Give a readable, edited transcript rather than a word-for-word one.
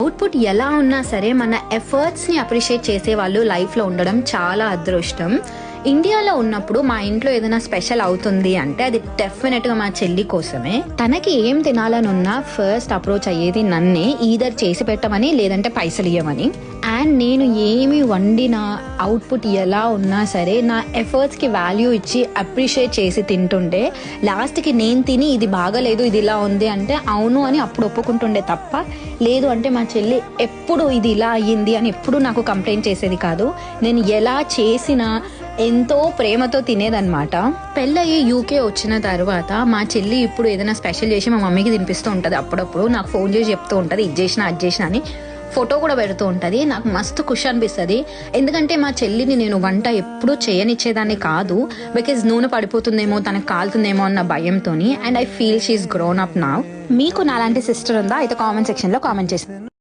Output ఎలా ఉన్నా సరే మన ఎఫర్ట్స్ని అప్రిషియేట్ చేసే వాళ్ళు లైఫ్లో ఉండడం చాలా అదృష్టం. ఇండియాలో ఉన్నప్పుడు మా ఇంట్లో ఏదైనా స్పెషల్ అవుతుంది అంటే అది డెఫినెట్గా మా చెల్లి కోసమే. తనకి ఏం తినాలని ఉన్నా ఫస్ట్ అప్రోచ్ అయ్యేది నన్నే, ఈదర్ చేసి పెట్టమని లేదంటే పైసలు ఇవ్వమని. అండ్ నేను ఏమి వండినా అవుట్పుట్ ఎలా ఉన్నా సరే నా ఎఫర్ట్స్కి వాల్యూ ఇచ్చి అప్రిషియేట్ చేసి తింటుండే లాస్ట్కి నేను తిని ఇది బాగలేదు ఇది ఇలా ఉంది అంటే అవును అని అప్పుడు ఒప్పుకుంటుండే తప్ప, లేదు అంటే మా చెల్లి ఎప్పుడు ఇది ఇలా అయ్యింది అని ఎప్పుడు నాకు కంప్లైంట్ చేసేది కాదు. నేను ఎలా చేసినా ఎంతో ప్రేమతో తినేదన్నమాట. పెళ్ళయి యూకే వచ్చిన తర్వాత మా చెల్లి ఇప్పుడు ఏదైనా స్పెషల్ చేసి మా మమ్మీకి తినిపిస్తూ ఉంటుంది. అప్పుడప్పుడు నాకు ఫోన్ చేసి చెప్తూ ఉంటుంది ఇది చేసినా అది చేసినా అని, ఫోటో కూడా పెడుతూ ఉంటుంది. నాకు మస్తు ఖుషి అనిపిస్తుంది. ఎందుకంటే మా చెల్లిని నేను వంట ఎప్పుడూ చేయనిచ్చేదాన్ని కాదు, బికాజ్ నూనె పడిపోతుందేమో తనకు కాలుతుందేమో అన్న భయంతో. And I feel she is grown up now. మీకు నాలాంటి సిస్టర్ ఉందా? అయితే కామెంట్ సెక్షన్లో కామెంట్ చేసి